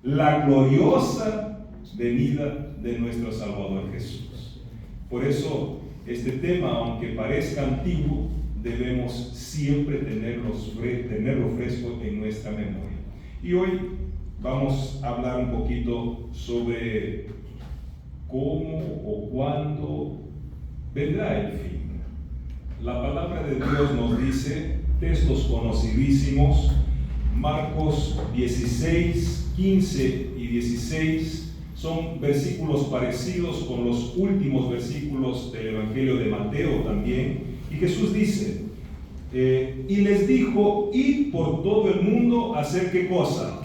la gloriosa venida de nuestro Salvador Jesús. Por eso, este tema, aunque parezca antiguo, debemos siempre tenerlo fresco en nuestra memoria. Y hoy vamos a hablar un poquito sobre cómo o cuándo vendrá el fin. La palabra de Dios nos dice, textos conocidísimos, Marcos 16, 15 y 16, son versículos parecidos con los últimos versículos del Evangelio de Mateo también. Y Jesús dice, y les dijo, id por todo el mundo a hacer ¿qué cosa?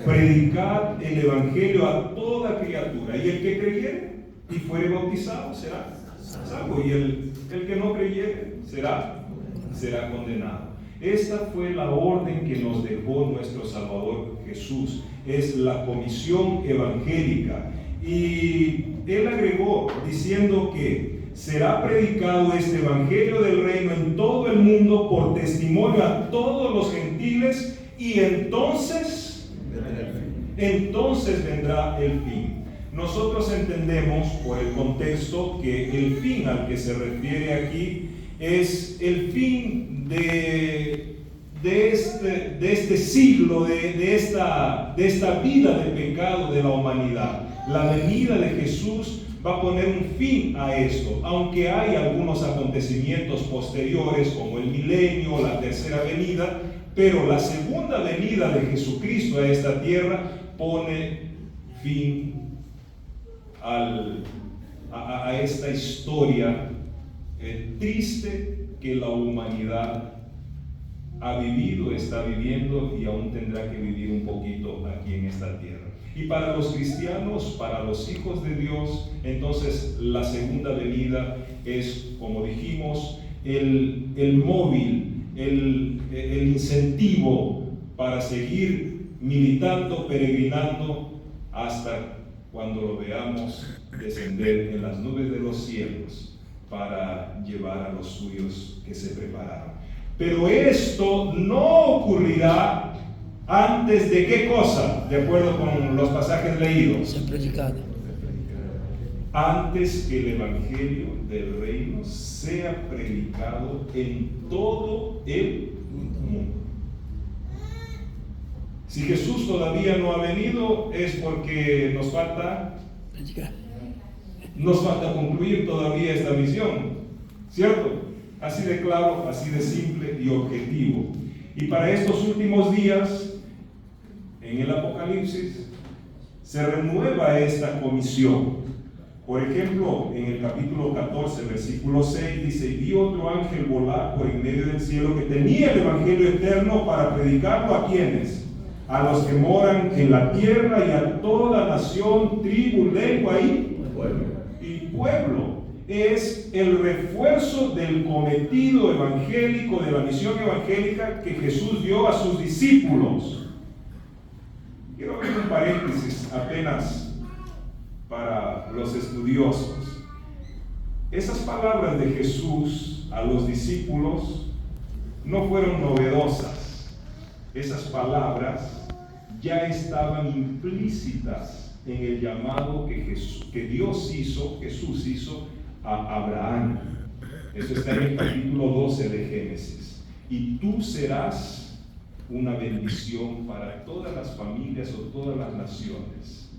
Predicar el Evangelio a toda criatura. Y el que creyere y fuere bautizado será salvo, y el que no creyere será condenado. Esta fue la orden que nos dejó nuestro Salvador Jesús. Es la comisión evangélica. Y Él agregó diciendo que será predicado este evangelio del reino en todo el mundo por testimonio a todos los gentiles, y entonces vendrá el fin. Nosotros entendemos por el contexto que el fin al que se refiere aquí es el fin de este siglo, de esta vida de pecado de la humanidad. La venida de Jesús va a poner un fin a esto, aunque hay algunos acontecimientos posteriores como el milenio, la tercera venida, pero la segunda venida de Jesucristo a esta tierra pone fin a esta historia triste que la humanidad ha vivido, está viviendo y aún tendrá que vivir un poquito aquí en esta tierra. Y para los cristianos, para los hijos de Dios, entonces la segunda venida es, como dijimos, el móvil, el incentivo para seguir militando, peregrinando hasta cuando lo veamos descender en las nubes de los cielos para llevar a los suyos que se prepararon. Pero esto no ocurrirá antes de ¿qué cosa? De acuerdo con los pasajes leídos. Antes que el evangelio del reino sea predicado en todo el mundo. Si Jesús todavía no ha venido, es porque nos falta concluir todavía esta misión, ¿cierto? Así de claro, así de simple y objetivo. Y para estos últimos días, en el Apocalipsis, se renueva esta comisión. Por ejemplo, en el capítulo 14, versículo 6, dice: y vi otro ángel volar por en medio del cielo que tenía el evangelio eterno para predicarlo ¿a quiénes? A los que moran en la tierra y a toda nación, tribu, lengua y pueblo. Es el refuerzo del cometido evangélico, de la misión evangélica que Jesús dio a sus discípulos. Quiero abrir un paréntesis apenas para los estudiosos. Esas palabras de Jesús a los discípulos no fueron novedosas. Esas palabras ya estaban implícitas en el llamado que Jesús hizo a Abraham. Eso está en el capítulo 12 de Génesis. Y tú serás una bendición para todas las familias o todas las naciones.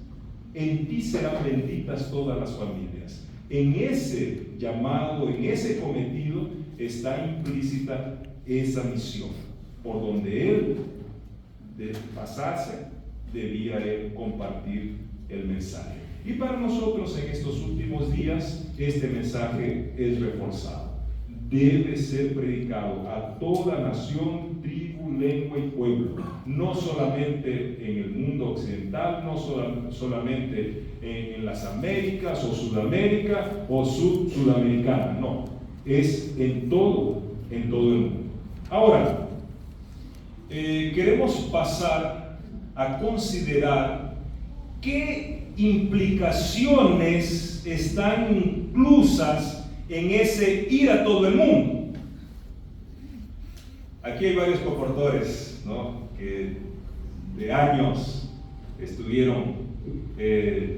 En ti serán benditas todas las familias. En ese llamado, en ese cometido está implícita esa misión. Por donde Él, de pasarse, debía Él compartir el mensaje. Y para nosotros en estos últimos días, este mensaje es reforzado. Debe ser predicado a toda nación, tribu, lengua y pueblo. No solamente en el mundo occidental, no solamente en las Américas o Sudamérica o Sudamericana. No, es en todo el mundo. Ahora, queremos pasar a considerar qué implicaciones están inclusas en ese ir a todo el mundo. Aquí hay varios comportores, ¿no?, que de años estuvieron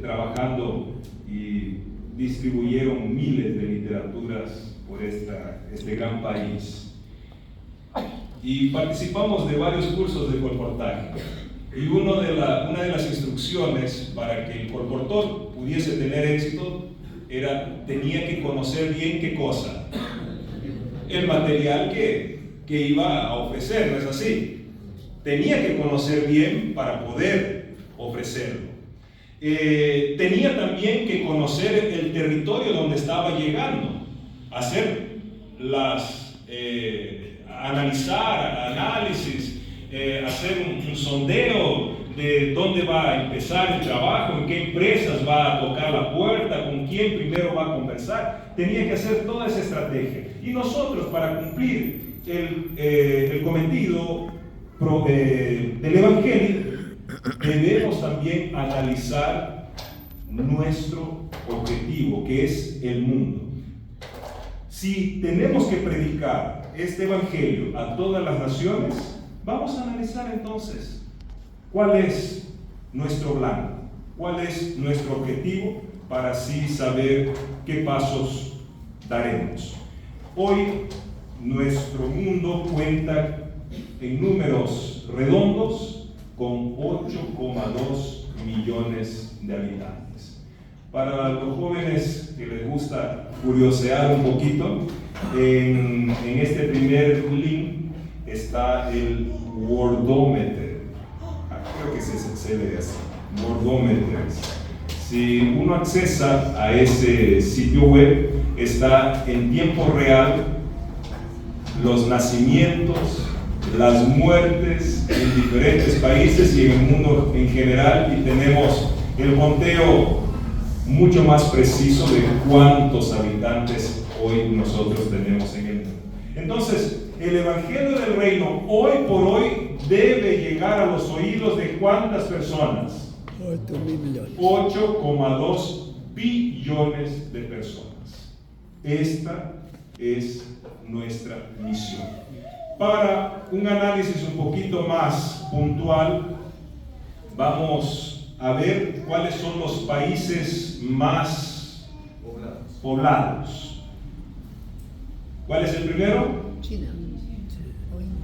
trabajando y distribuyeron miles de literaturas por este gran país. Y participamos de varios cursos de colportaje. Y una de las instrucciones para que el colportor pudiese tener éxito tenía que conocer bien qué cosa, el material que iba a ofrecer, ¿no es así? Tenía que conocer bien para poder ofrecerlo. Tenía también que conocer el territorio donde estaba llegando, hacer análisis, hacer un sondeo de dónde va a empezar el trabajo, en qué empresas va a tocar la puerta, con quién primero va a conversar. Tenía que hacer toda esa estrategia. Y nosotros, para cumplir el cometido del Evangelio, debemos también analizar nuestro objetivo, que es el mundo. Si tenemos que predicar este Evangelio a todas las naciones, vamos a analizar entonces cuál es nuestro plan, cuál es nuestro objetivo, para así saber qué pasos daremos. Hoy nuestro mundo cuenta en números redondos con 8,2 millones de habitantes. Para los jóvenes que les gusta curiosear un poquito, en este primer link está el Worldometer. Creo que se lee así, Worldometer. Si uno accesa a ese sitio web, está en tiempo real los nacimientos, las muertes en diferentes países y en el mundo en general, y tenemos el conteo mucho más preciso de cuántos habitantes hoy nosotros tenemos en el mundo. Entonces, el Evangelio del Reino hoy por hoy debe llegar a los oídos de ¿cuántas personas? 8,2 billones de personas. Esta es nuestra misión. Para un análisis un poquito más puntual, vamos a ver cuáles son los países más poblados. ¿Cuál es el primero? China.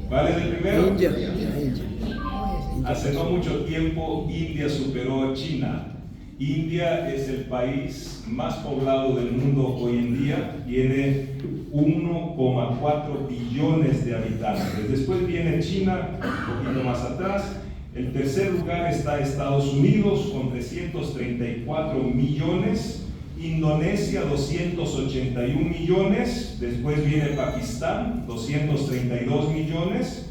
¿Cuál es el primero? India. Hace no mucho tiempo India superó a China. India es el país más poblado del mundo hoy en día, tiene 1,4 billones de habitantes. Después viene China, un poquito más atrás. En tercer lugar está Estados Unidos con 334 millones, Indonesia 281 millones, después viene Pakistán 232 millones,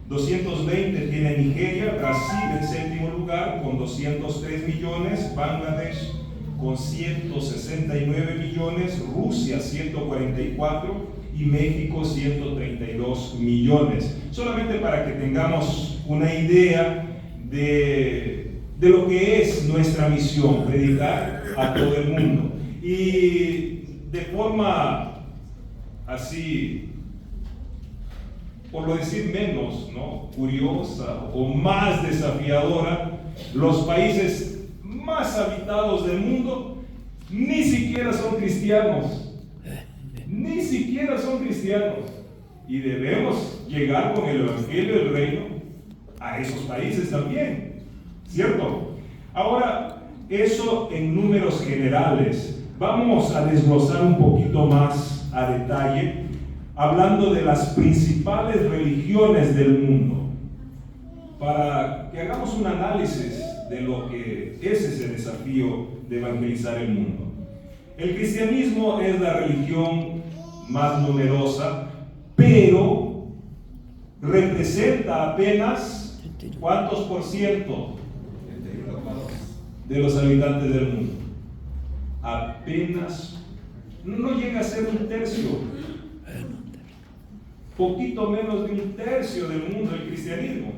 220 tiene Nigeria, Brasil en séptimo lugar con 203 millones, Bangladesh con 169 millones, Rusia 144 y México 132 millones. Solamente para que tengamos una idea de lo que es nuestra misión, predicar a todo el mundo. Y de forma así, por lo decir menos, ¿no?, curiosa o más desafiadora, los países más habitados del mundo ni siquiera son cristianos. Ni siquiera son cristianos. Y debemos llegar con el Evangelio del Reino a esos países también, ¿cierto? Ahora, eso en números generales. Vamos a desglosar un poquito más a detalle, hablando de las principales religiones del mundo, para que hagamos un análisis de lo que es ese desafío de evangelizar el mundo. El cristianismo es la religión más numerosa, pero representa apenas ¿cuántos por ciento de los habitantes del mundo? Apenas, no llega a ser un tercio, poquito menos de un tercio del mundo del cristianismo.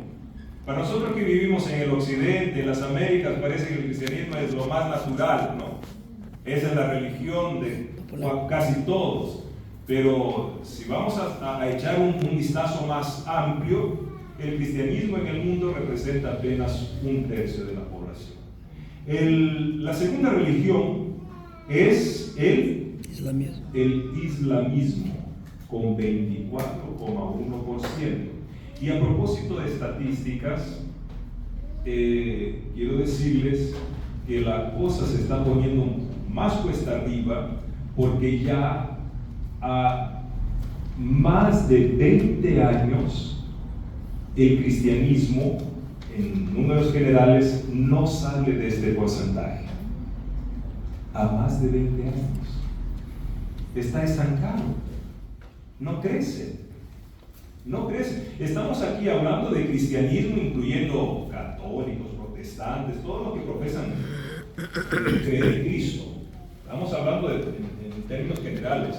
Para nosotros que vivimos en el occidente, en las Américas, parece que el cristianismo es lo más natural, ¿no? Esa es la religión de casi todos. Pero si vamos a echar un vistazo más amplio, el cristianismo en el mundo representa apenas 1/3 de la población. La segunda religión es el islamismo, con 24,1%. Y a propósito de estadísticas, quiero decirles que la cosa se está poniendo más cuesta arriba, porque ya a más de 20 años el cristianismo en números generales no sale de este porcentaje. A más de 20 años está estancado, no crece. Estamos aquí hablando de cristianismo incluyendo católicos, protestantes, todo lo que profesan creer en Cristo. Estamos hablando en términos generales.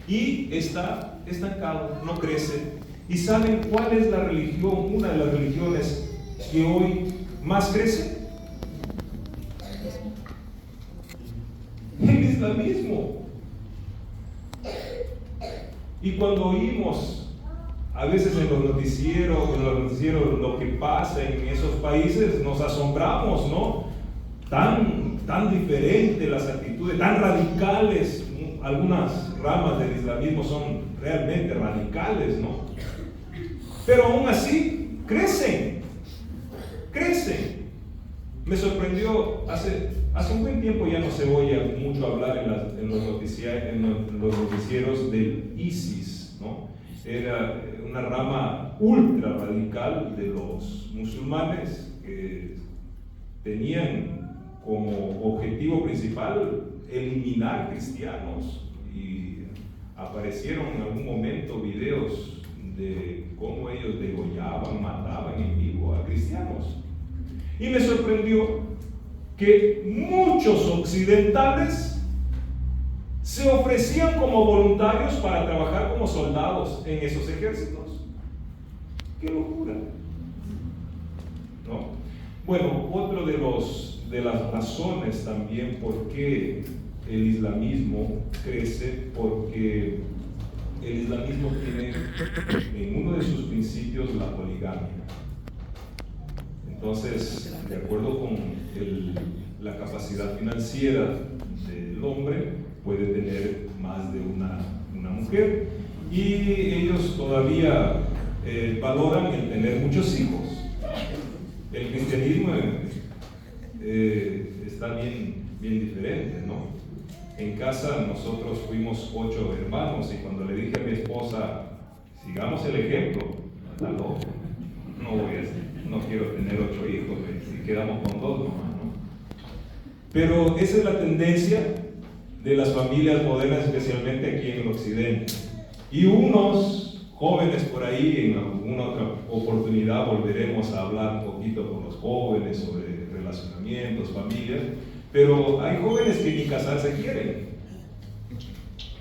Y está estancado, no crece. ¿Y saben cuál es la religión, una de las religiones que hoy más crece? El islamismo. Y cuando oímos a veces en los noticieros lo que pasa en esos países, nos asombramos, ¿no? Tan diferentes las actitudes, tan radicales. Algunas ramas del islamismo son realmente radicales, ¿no? Pero aún así crecen. Me sorprendió, hace un buen tiempo ya no se oye mucho hablar en los noticieros del ISIS, ¿no? Era una rama ultra radical de los musulmanes que tenían como objetivo principal eliminar cristianos, y aparecieron en algún momento videos de cómo ellos degollaban, mataban en vivo a cristianos. Y me sorprendió que muchos occidentales se ofrecían como voluntarios para trabajar como soldados en esos ejércitos. ¡Qué locura! ¿No? Bueno, otro de las razones también por qué el islamismo crece, porque el islamismo tiene en uno de sus principios la poligamia. Entonces, de acuerdo con la capacidad financiera del hombre, puede tener más de una mujer, y ellos todavía valoran el tener muchos hijos. El cristianismo está bien diferente, ¿no? En casa nosotros fuimos 8 hermanos, y cuando le dije a mi esposa, sigamos el ejemplo, está loco, no quiero tener 8 hijos, si quedamos con 2 nomás, ¿no? Pero esa es la tendencia de las familias modernas, especialmente aquí en el occidente. Y unos jóvenes por ahí, en alguna otra oportunidad volveremos a hablar un poquito con los jóvenes sobre relacionamientos, familias, pero hay jóvenes que ni casarse quieren.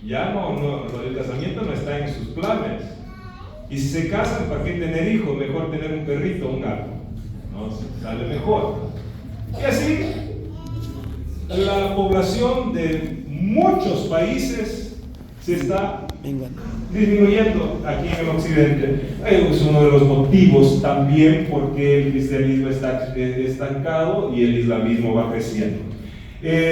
Ya el casamiento no está en sus planes. Y si se casan, ¿para qué tener hijos? Mejor tener un perrito o un gato, ¿no? Sale mejor. Y así, la población de muchos países se está disminuyendo aquí en el occidente. Es uno de los motivos también por qué el cristianismo está estancado y el islamismo va creciendo.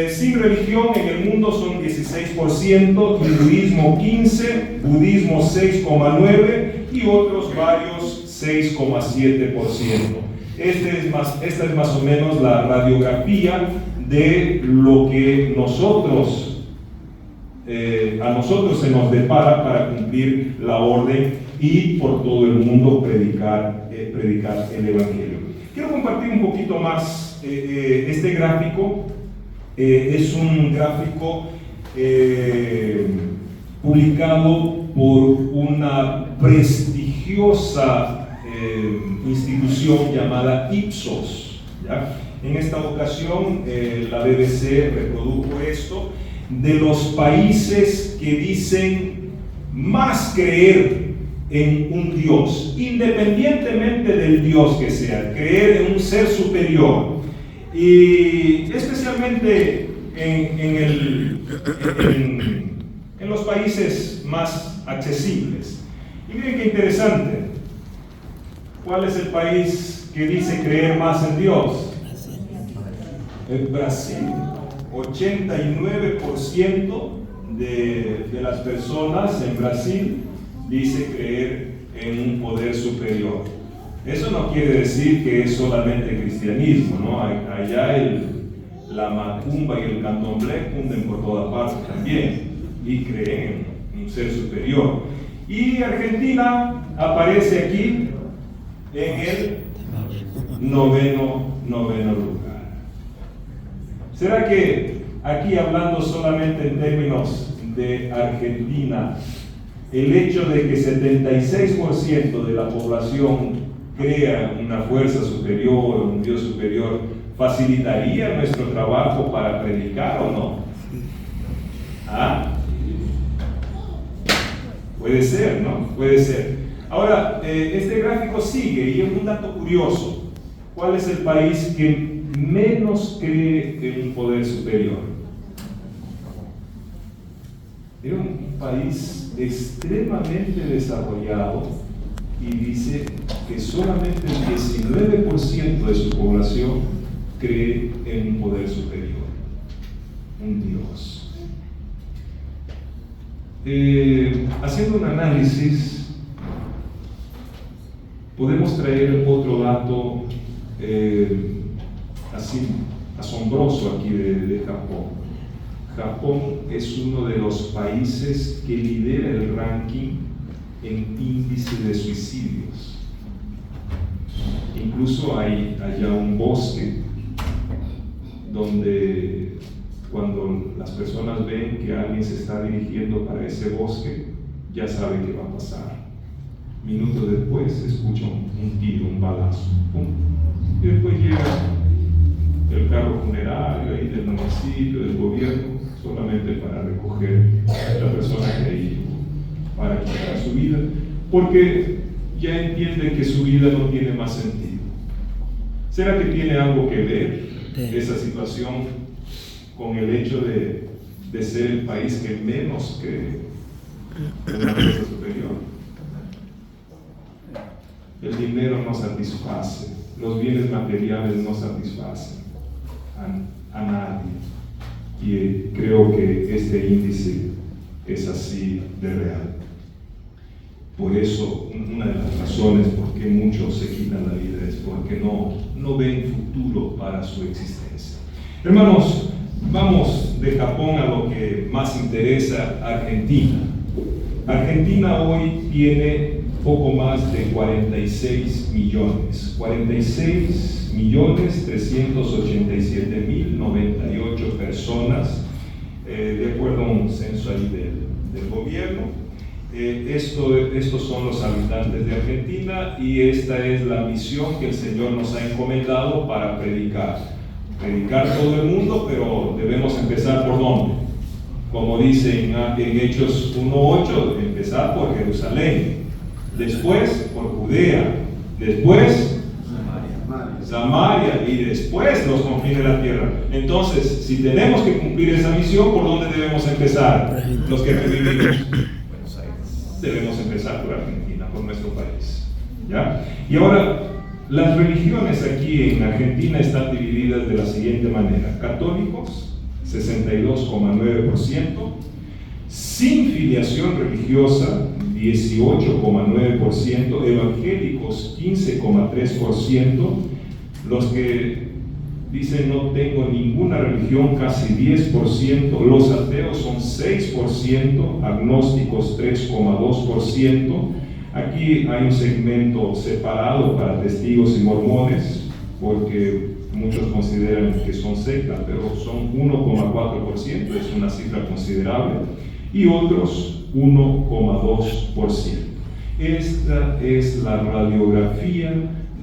Sin religión en el mundo son 16%, hinduismo 15%, budismo 6,9% y otros varios 6,7%. Esta es más o menos la radiografía de lo que a nosotros se nos depara para cumplir la orden y por todo el mundo predicar el Evangelio. Quiero compartir un poquito más este gráfico. Es un gráfico publicado por una prestigiosa institución llamada Ipsos, ¿ya? En esta ocasión la BBC reprodujo esto de los países que dicen más creer en un Dios, independientemente del Dios que sea, creer en un ser superior, y especialmente en los países más accesibles. Y miren qué interesante, ¿Cuál es el país que dice creer más en Dios? Brasil. 89% de las personas en Brasil dice creer en un poder superior. Eso no quiere decir que es solamente cristianismo, ¿no? Allá la macumba y el candomblé cunden por toda parte también y creen en un ser superior. Y Argentina aparece aquí en el noveno lugar. ¿Será que aquí, hablando solamente en términos de Argentina, el hecho de que 76% de la población crea una fuerza superior, un Dios superior, facilitaría nuestro trabajo para predicar o no? ¿Ah? Puede ser, ¿no? Puede ser. Ahora, este gráfico sigue y es un dato curioso. ¿Cuál es el país que menos cree en un poder superior? Es un país extremadamente desarrollado y dice que solamente el 19% de su población cree en un poder superior, un Dios. Haciendo un análisis, podemos traer otro dato así asombroso aquí de Japón. Japón es uno de los países que lidera el ranking en índice de suicidios. Incluso hay allá un bosque donde cuando las personas ven que alguien se está dirigiendo para ese bosque, ya saben qué va a pasar. Minutos después escuchan un tiro, un balazo, ¡pum! Y después llega el carro funerario ahí del municipio, del gobierno, solamente para recoger a la persona que ahí para quitar su vida, porque ya entiende que su vida no tiene más sentido. ¿Será que tiene algo que ver esa situación con el hecho de ser el país que menos cree en una fuerza superior? El dinero no satisface, los bienes materiales no satisfacen a nadie. Y creo que este índice es así de real. Por eso, una de las razones por qué muchos se quitan la vida es porque no ven futuro para su existencia. Hermanos, vamos de Japón a lo que más interesa, Argentina. Argentina hoy tiene poco más de 46 millones, 46.387.098 personas, de acuerdo a un censo ahí del gobierno. Estos son los habitantes de Argentina y esta es la misión que el Señor nos ha encomendado para predicar todo el mundo, pero debemos empezar ¿por dónde? Como dice en Hechos 1:8, empezar por Jerusalén, después por Judea, después Samaria y después los confines de la tierra. Entonces, si tenemos que cumplir esa misión, ¿por dónde debemos empezar? Los que vivimos debemos empezar por Argentina, por nuestro país, ¿ya? Y ahora, las religiones aquí en Argentina están divididas de la siguiente manera: católicos, 62,9%, sin filiación religiosa, 18,9%, evangélicos, 15,3%, los que dicen no tengo ninguna religión, casi 10%, los ateos son 6%, agnósticos 3,2%. Aquí hay un segmento separado para testigos y mormones, porque muchos consideran que son sectas, pero son 1,4%, es una cifra considerable, y otros 1,2%. Esta es la radiografía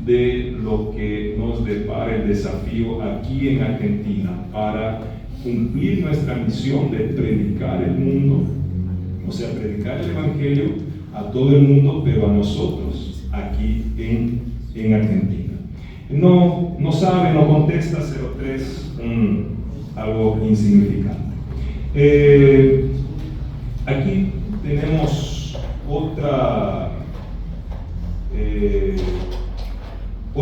de lo que nos depara el desafío aquí en Argentina para cumplir nuestra misión de predicar el mundo, o sea, predicar el Evangelio a todo el mundo, pero a nosotros aquí en Argentina. No sabe, no contesta, 03, algo insignificante. Aquí tenemos otra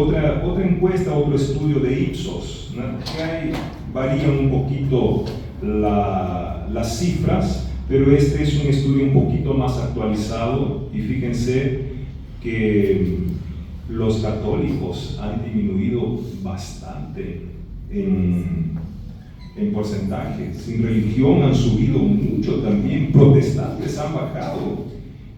otra encuesta, otro estudio de Ipsos, ¿no? Que varían un poquito las cifras, pero este es un estudio un poquito más actualizado y fíjense que los católicos han disminuido bastante en porcentaje. Sin religión han subido mucho también, protestantes han bajado,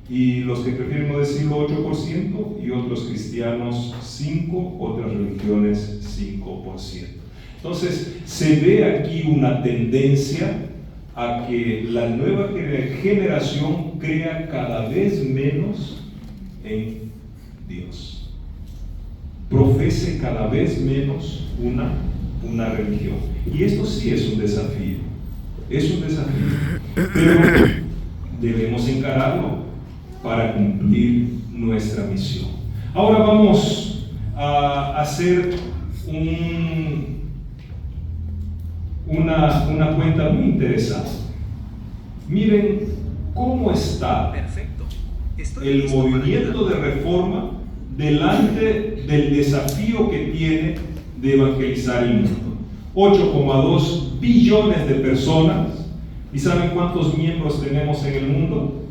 y los que prefieren no decirlo 8%, y otros cristianos 5%, otras religiones 5%. Entonces se ve aquí una tendencia a que la nueva generación crea cada vez menos en Dios, profese cada vez menos una religión. Y esto sí es un desafío, pero debemos encararlo para cumplir nuestra misión. Ahora vamos a hacer una cuenta muy interesante. Miren cómo está el movimiento de reforma delante del desafío que tiene de evangelizar el mundo. 8,2 billones de personas. ¿Y saben cuántos miembros tenemos en el mundo?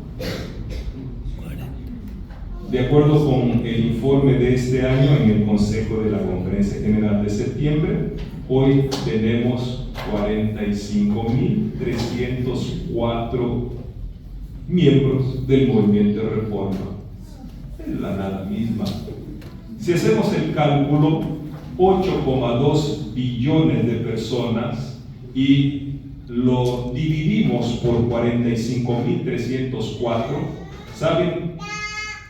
De acuerdo con el informe de este año en el Consejo de la Conferencia General de septiembre, hoy tenemos 45.304 miembros del movimiento de reforma. Es la nada misma. Si hacemos el cálculo, 8,2 billones de personas y lo dividimos por 45.304, ¿saben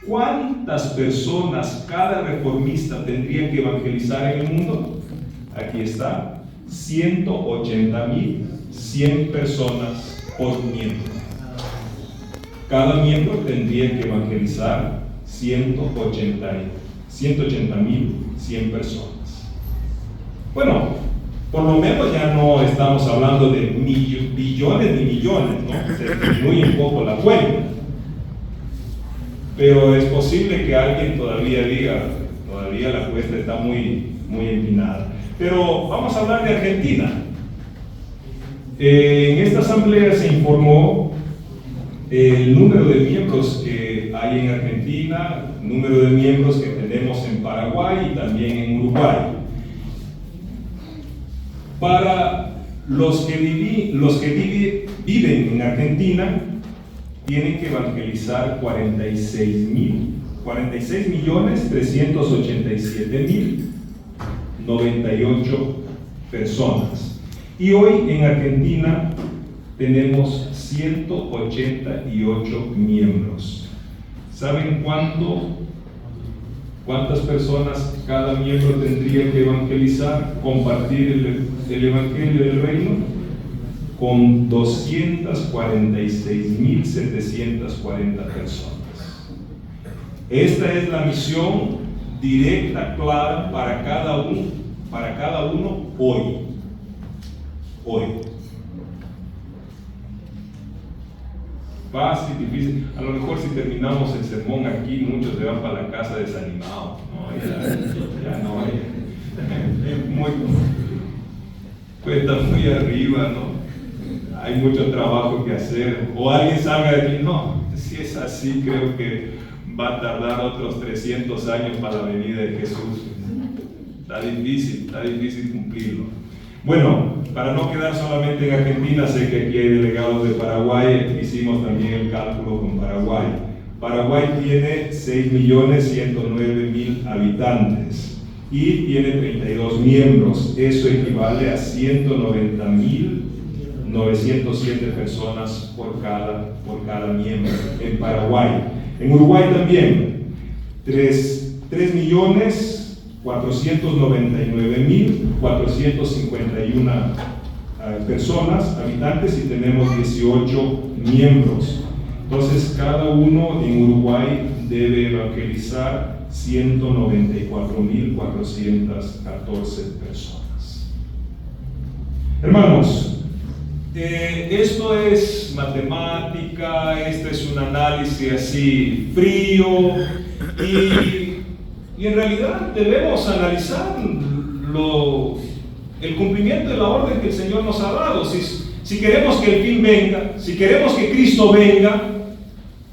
cuántas personas cada reformista tendría que evangelizar en el mundo? Aquí está, 180.100 personas por miembro. Cada miembro tendría que evangelizar 180.100 personas. Bueno, por lo menos ya no estamos hablando de billones ni millones, ¿no? Se disminuye un poco la cuenta. Pero es posible que alguien todavía diga, todavía la cuesta está muy empinada. Pero vamos a hablar de Argentina. En esta asamblea se informó el número de miembros que hay en Argentina, número de miembros que tenemos en Paraguay y también en Uruguay. Para los que viven en Argentina, tienen que evangelizar 46.387.098 personas. Y hoy en Argentina tenemos 188 miembros. ¿Saben cuántas personas cada miembro tendría que evangelizar, compartir el evangelio del reino? Con 246.740 personas. Esta es la misión directa, clara para cada uno hoy. Fácil, difícil. A lo mejor si terminamos el sermón aquí, muchos se van para la casa desanimados. No, ya no hay. Cuesta muy arriba, ¿no? Hay mucho trabajo que hacer. O alguien salga de aquí, no, si es así, creo que va a tardar otros 300 años para la venida de Jesús. Está difícil cumplirlo. Bueno, para no quedar solamente en Argentina, sé que aquí hay delegados de Paraguay, hicimos también el cálculo con Paraguay. Paraguay tiene 6.109.000 habitantes y tiene 32 miembros. Eso equivale a 190.907 personas por cada miembro en Paraguay. En Uruguay también, 3.499.451 personas, habitantes, y tenemos 18 miembros. Entonces, cada uno en Uruguay debe evangelizar 194.414 personas. Hermanos, esto es matemática, este es un análisis así frío, y Y en realidad debemos analizar el cumplimiento de la orden que el Señor nos ha dado. Si queremos que el fin venga, si queremos que Cristo venga,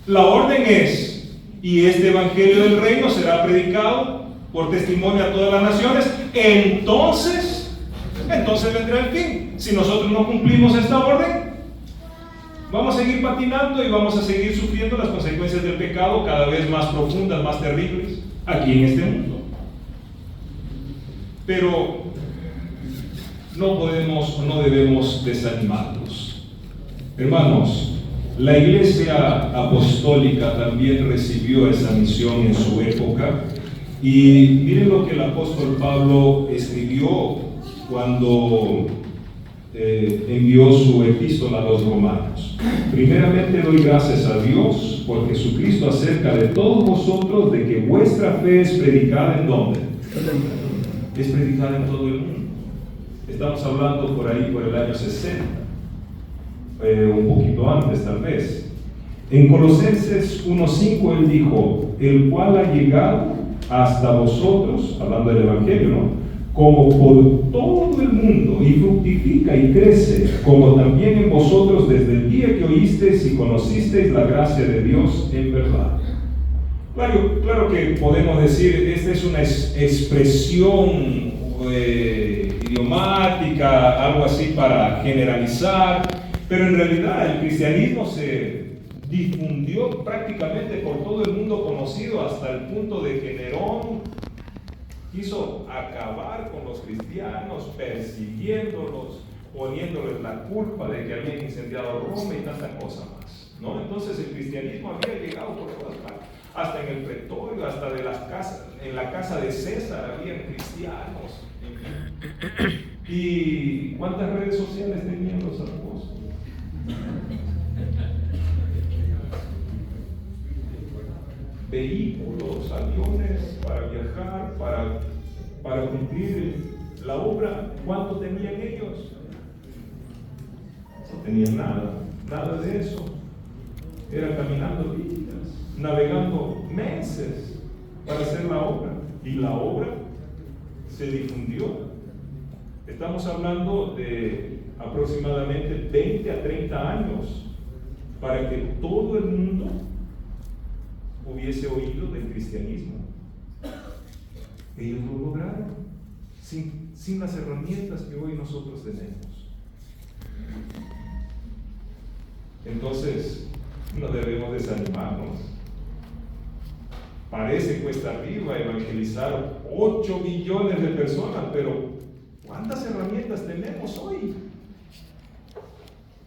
la orden es, y este evangelio del reino será predicado por testimonio a todas las naciones, entonces vendrá el fin. Si nosotros no cumplimos esta orden, vamos a seguir patinando y vamos a seguir sufriendo las consecuencias del pecado cada vez más profundas, más terribles, aquí en este mundo. Pero no podemos o no debemos desanimarnos. Hermanos, la Iglesia Apostólica también recibió esa misión en su época. Y miren lo que el apóstol Pablo escribió cuando envió su epístola a los romanos. Primeramente doy gracias a Dios por Jesucristo acerca de todos vosotros, de que vuestra fe es predicada ¿en dónde? Es predicada en todo el mundo. Estamos hablando por ahí, por el año 60, un poquito antes tal vez. En Colosenses 1:5 él dijo, el cual ha llegado hasta vosotros, hablando del Evangelio, ¿no?, como por todo el mundo, y fructifica y crece, como también en vosotros desde el día que oísteis y conocisteis la gracia de Dios en verdad. Claro que podemos decir, esta es una expresión idiomática, algo así para generalizar, pero en realidad el cristianismo se difundió prácticamente por todo el mundo conocido, hasta el punto de que Nerón quiso acabar con los cristianos, persiguiéndolos, poniéndoles la culpa de que habían incendiado Roma y tanta cosa más, ¿no? Entonces el cristianismo había llegado por todas partes, hasta en el pretorio, hasta de las casas, en la casa de César había cristianos. ¿Y cuántas redes sociales tenían los apóstoles? Vehículos, aviones para viajar, para cumplir la obra. ¿Cuánto tenían ellos? No tenían nada de eso. Era caminando días, navegando meses para hacer la obra, y la obra se difundió. Estamos hablando de aproximadamente 20 a 30 años para que todo el mundo hubiese oído del cristianismo. Ellos lo lograron sin las herramientas que hoy nosotros tenemos. Entonces, no debemos desanimarnos. Parece cuesta arriba evangelizar 8 millones de personas, pero ¿cuántas herramientas tenemos hoy?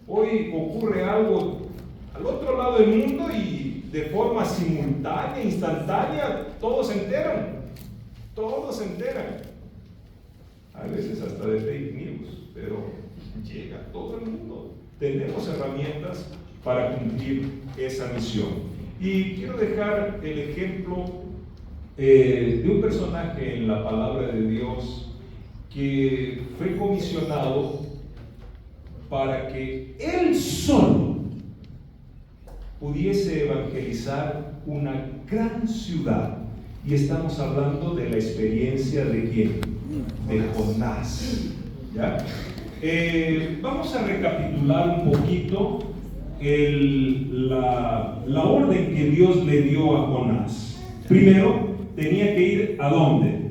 Hoy ocurre algo al otro lado del mundo y de forma simultánea, instantánea, todos se enteran. A veces hasta de fake news, pero llega a todo el mundo. Tenemos herramientas para cumplir esa misión. Y quiero dejar el ejemplo de un personaje en la palabra de Dios que fue comisionado para que él solo pudiese evangelizar una gran ciudad. Y estamos hablando de la experiencia de ¿quién? De Jonás. ¿Ya? Vamos a recapitular un poquito la orden que Dios le dio a Jonás. Primero, tenía que ir ¿a dónde?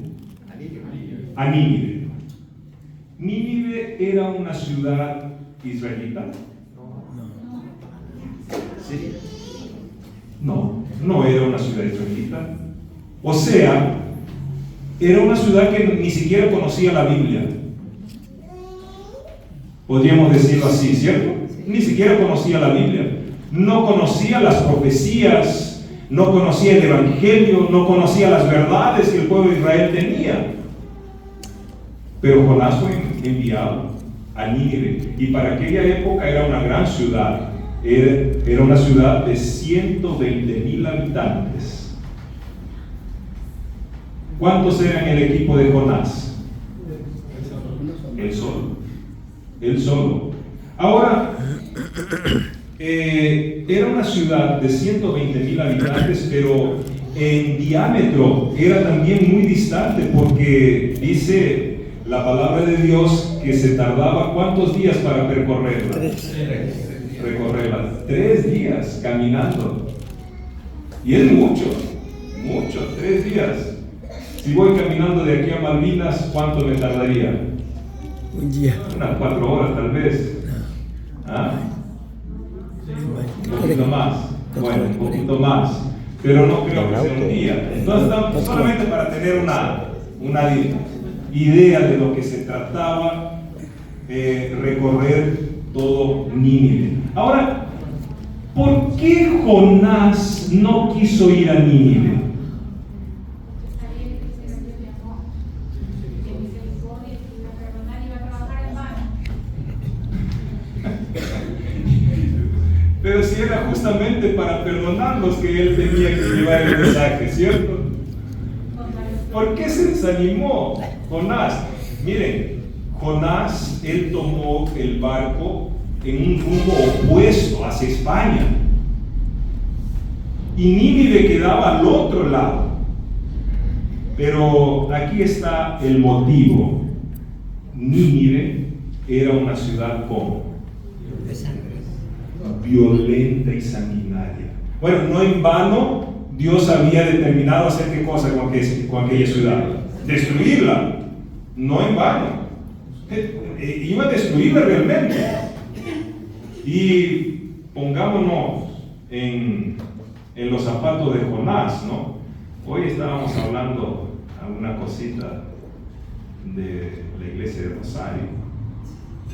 A Nínive. Nínive era una ciudad israelita. ¿Sí? No era una ciudad israelita. O sea, era una ciudad que ni siquiera conocía la Biblia. Podríamos decirlo así, ¿cierto? Ni siquiera conocía la Biblia. No conocía las profecías, no conocía el Evangelio, no conocía las verdades que el pueblo de Israel tenía. Pero Jonás fue enviado a Nínive, y para aquella época era una gran ciudad. Era una ciudad de 120,000 habitantes. ¿Cuántos eran el equipo de Jonás? Él solo. Ahora, era una ciudad de 120,000 habitantes, pero en diámetro era también muy distante, porque dice la palabra de Dios que se tardaba ¿cuántos días para percorrerla? 3 días caminando. Y es mucho, 3 días. Si voy caminando de aquí a Malvinas, ¿cuánto me tardaría? Un día. Unas 4 horas tal vez. ¿Ah? Un poquito más. Bueno, un poquito más. Pero no creo que sea un día. Entonces, solamente para tener una idea de lo que se trataba, recorrer todo Nínive. Ahora, ¿por qué Jonás no quiso ir a Nínive? Pero si era justamente para perdonarlos que él tenía que llevar el mensaje, ¿cierto? ¿Por qué se desanimó Jonás? Miren, Jonás, él tomó el barco en un rumbo opuesto hacia España. Y Nínive quedaba al otro lado. Pero aquí está el motivo. Nínive era una ciudad como violenta y sanguinaria. Bueno, no en vano Dios había determinado hacer qué cosa con aquella ciudad, destruirla, no en vano. Iba a destruirla realmente. Y pongámonos en los zapatos de Jonás, ¿no? Hoy estábamos hablando alguna cosita de la iglesia de Rosario,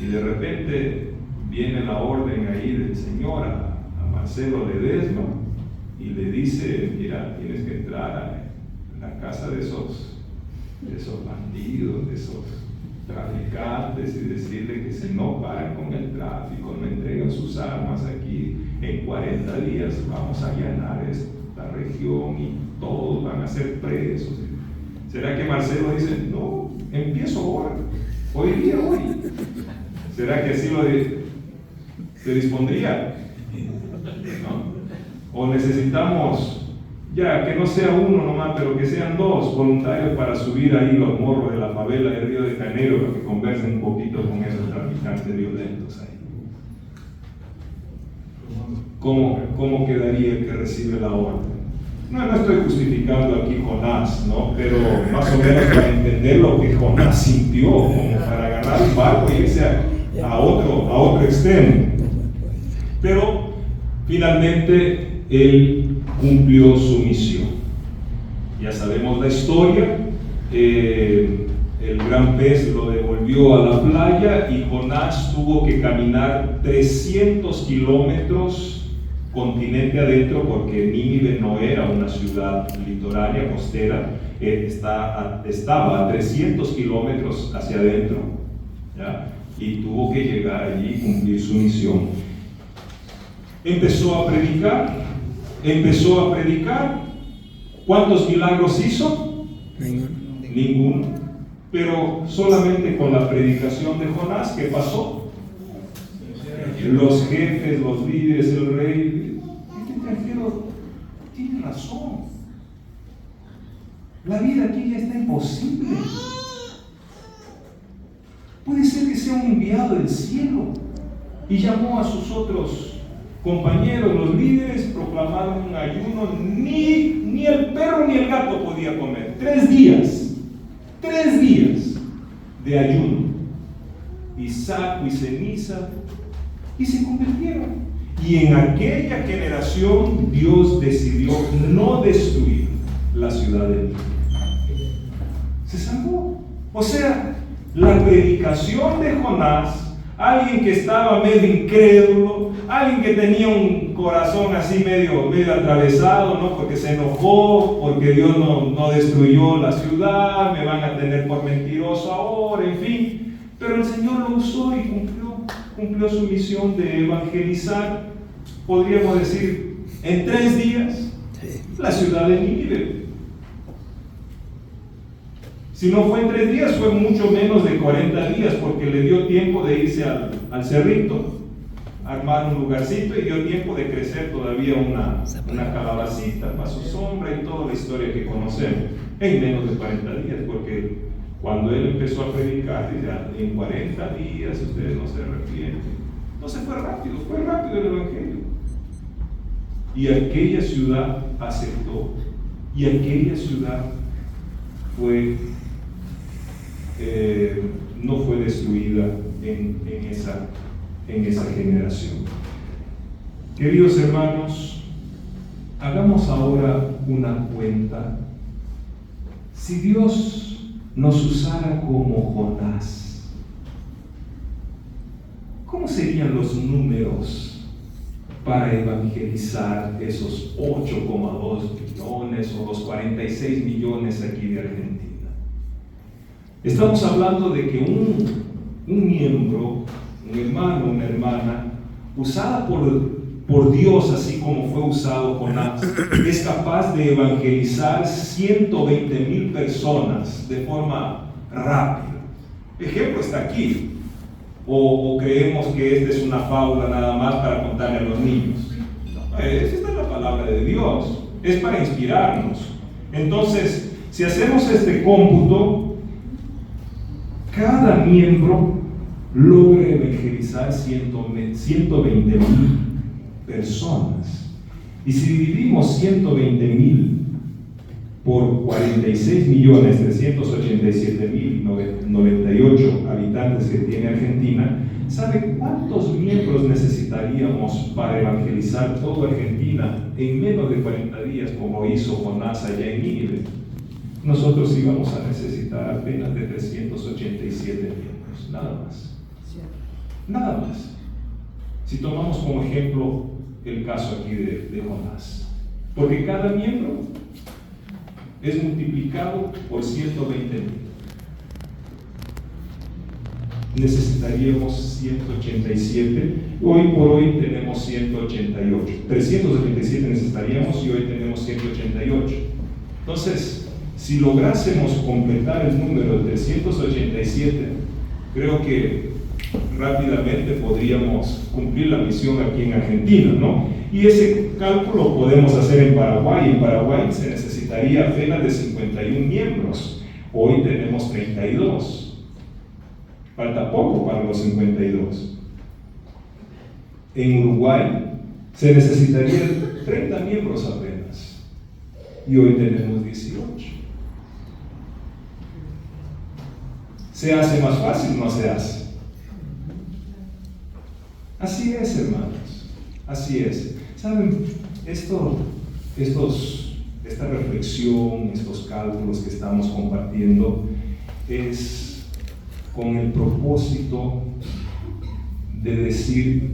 y de repente viene la orden ahí del Señor a Marcelo Ledesma y le dice: mira, tienes que entrar a la casa de esos bandidos, de esos traficantes, y decirle que si no paran con el tráfico, no entregan sus armas aquí, en 40 días vamos a allanar esta región y todos van a ser presos. ¿Será que Marcelo dice: no, empiezo ahora, hoy día, hoy? ¿Será que así se dispondría? ¿No? O necesitamos ya que no sea uno nomás, pero que sean 2 voluntarios para subir ahí los morros de la favela de Río de Janeiro, para que conversen un poquito con esos traficantes violentos ahí. ¿Cómo quedaría el que recibe la orden? No estoy justificando aquí Jonás, ¿no? Pero más o menos para entender lo que Jonás sintió, como para agarrar un barco y irse a otro extremo. Pero finalmente él cumplió su misión. Ya sabemos la historia. El gran pez lo devolvió a la playa y Jonás tuvo que caminar 300 kilómetros continente adentro, porque Nínive no era una ciudad litoránea, costera, estaba a 300 kilómetros hacia adentro, ¿ya? Y tuvo que llegar allí y cumplir su misión. Empezó a predicar. ¿Cuántos milagros hizo? Ninguno. Pero solamente con la predicación de Jonás, ¿qué pasó? Los jefes, los líderes, el rey: este extranjero tiene razón, la vida aquí ya está imposible. Puede ser que sea un enviado del cielo. Y llamó a sus otros compañeros, los líderes, proclamaron un ayuno. Ni el perro ni el gato podía comer. 3 días de ayuno, y saco y ceniza, y se convirtieron. Y en aquella generación Dios decidió no destruir la ciudad de Nínive. Se salvó. O sea, la predicación de Jonás, alguien que estaba medio incrédulo, alguien que tenía un corazón así medio atravesado, ¿no? Porque se enojó, porque Dios no destruyó la ciudad, me van a tener por mentiroso ahora, en fin. Pero el Señor lo usó y cumplió su misión de evangelizar, podríamos decir, en 3 días, la ciudad de Nínive. Si no fue en 3 días, fue mucho menos de 40 días, porque le dio tiempo de irse al cerrito, armar un lugarcito y dio tiempo de crecer todavía una calabacita para su sombra y toda la historia que conocemos en menos de 40 días, porque cuando él empezó a predicar, en 40 días ustedes no se arrepienten. Entonces fue rápido el evangelio. Y aquella ciudad aceptó, y aquella ciudad no fue destruida en esa generación. Queridos hermanos, hagamos ahora una cuenta. Si Dios nos usara como Jonás, ¿cómo serían los números para evangelizar esos 8,2 millones o los 46 millones aquí de Argentina? Estamos hablando de que un miembro, un hermano, una hermana, usada por Dios, así como fue usado Jonás, es capaz de evangelizar 120,000 personas de forma rápida. Ejemplo está aquí. O creemos que esta es una fábula nada más para contarle a los niños. Esta es la palabra de Dios, es para inspirarnos. Entonces, si hacemos este cómputo, cada miembro logra evangelizar 120,000 personas. Y si dividimos 120,000 por 46.387.098 habitantes que tiene Argentina, ¿sabe cuántos miembros necesitaríamos para evangelizar toda Argentina en menos de 40 días, como hizo Jonás allá en Nínive? Nosotros íbamos a necesitar apenas de 387 miembros, nada más. Nada más. Si tomamos como ejemplo el caso aquí de Jonás, porque cada miembro es multiplicado por 120,000. Necesitaríamos 187. Hoy por hoy tenemos 188. 377 necesitaríamos y hoy tenemos 188. Entonces, si lográsemos completar el número de 387, creo que rápidamente podríamos cumplir la misión aquí en Argentina, ¿no? Y ese cálculo podemos hacer en Paraguay. En Paraguay se necesitaría apenas de 51 miembros. Hoy tenemos 32. Falta poco para los 52. En Uruguay se necesitarían 30 miembros apenas. Y hoy tenemos 18. ¿Se hace más fácil? No se hace. Así es, hermanos. Así es. ¿Saben? Esta reflexión, estos cálculos que estamos compartiendo es con el propósito de decir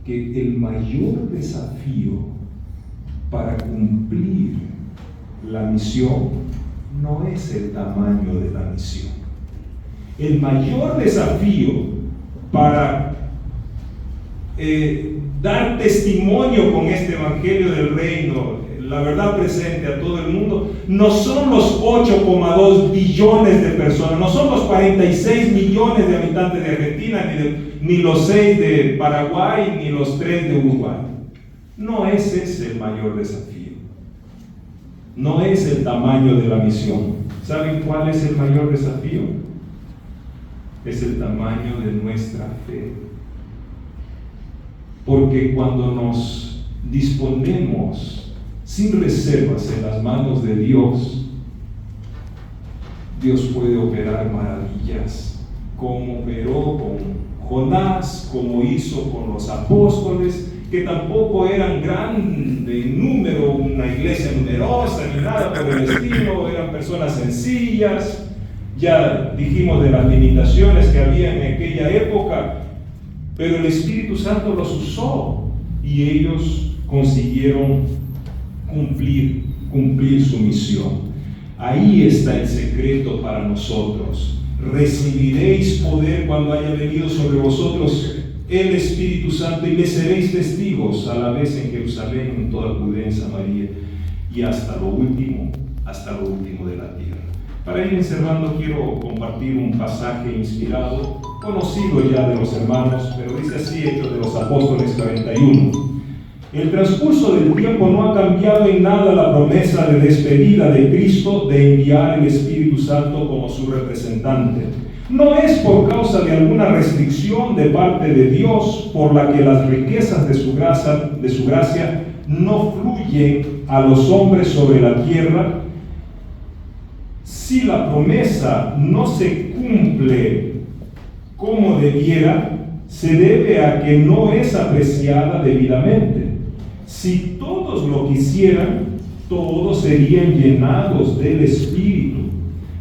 que el mayor desafío para cumplir la misión no es el tamaño de la misión. El mayor desafío para dar testimonio con este evangelio del reino, la verdad presente a todo el mundo, no son los 8,2 billones de personas, no son los 46 millones de habitantes de Argentina, ni los 6 de Paraguay, ni los 3 de Uruguay. No es ese el mayor desafío. No es el tamaño de la misión. ¿Saben cuál es el mayor desafío? Es el tamaño de nuestra fe. Porque cuando nos disponemos sin reservas en las manos de Dios, Dios puede operar maravillas, como operó con Jonás, como hizo con los apóstoles, que tampoco eran grandes en número, una iglesia numerosa ni nada por el estilo, eran personas sencillas. Ya dijimos de las limitaciones que había en aquella época, pero el Espíritu Santo los usó y ellos consiguieron cumplir su misión. Ahí está el secreto para nosotros. Recibiréis poder cuando haya venido sobre vosotros el Espíritu Santo y me seréis testigos a la vez en Jerusalén, en toda Judea, en Samaria y hasta lo último de la tierra. Para ir cerrando, quiero compartir un pasaje inspirado, conocido ya de los hermanos, pero dice así, Hechos de los Apóstoles 41. El transcurso del tiempo no ha cambiado en nada la promesa de despedida de Cristo de enviar el Espíritu Santo como su representante. No es por causa de alguna restricción de parte de Dios por la que las riquezas de su gracia no fluyen a los hombres sobre la tierra. Si la promesa no se cumple como debiera, se debe a que no es apreciada debidamente. Si todos lo quisieran, todos serían llenados del Espíritu.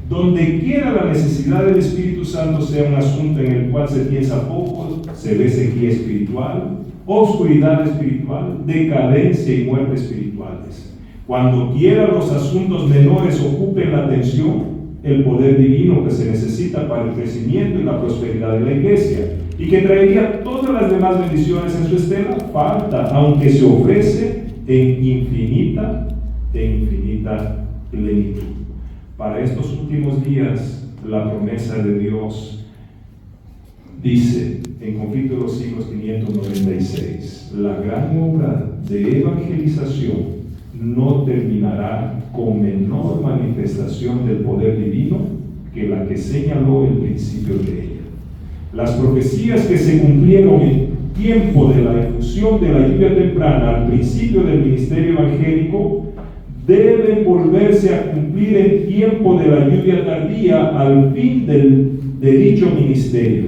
Donde quiera la necesidad del Espíritu Santo sea un asunto en el cual se piensa poco, se ve sequía espiritual, oscuridad espiritual, decadencia y muerte espirituales. Cuando quiera los asuntos menores ocupen la atención, el poder divino que se necesita para el crecimiento y la prosperidad de la iglesia, y que traería todas las demás bendiciones en su estela, falta, aunque se ofrece en infinita plenitud. Para estos últimos días, la promesa de Dios dice en Conflicto de los Siglos 596, la gran obra de evangelización no terminará con menor manifestación del poder divino que la que señaló el principio de ella. Las profecías que se cumplieron en tiempo de la efusión de la lluvia temprana al principio del ministerio evangélico deben volverse a cumplir en tiempo de la lluvia tardía al fin de dicho ministerio.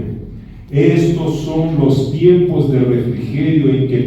Estos son los tiempos de refrigerio en que